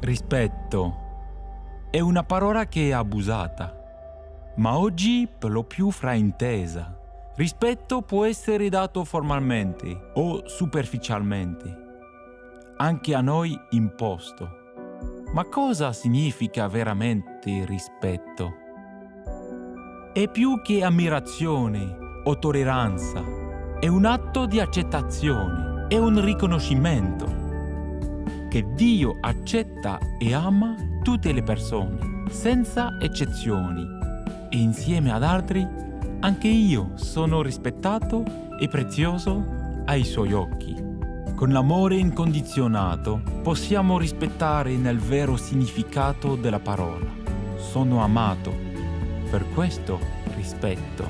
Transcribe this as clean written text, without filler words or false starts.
Rispetto è una parola che è abusata, ma oggi per lo più fraintesa. Rispetto può essere dato formalmente o superficialmente, anche a noi imposto. Ma cosa significa veramente rispetto? È più che ammirazione o tolleranza, è un atto di accettazione, è un riconoscimento che Dio accetta e ama tutte le persone, senza eccezioni, e insieme ad altri anche io sono rispettato e prezioso ai Suoi occhi. Con l'amore incondizionato possiamo rispettare nel vero significato della parola. Sono amato, per questo rispetto.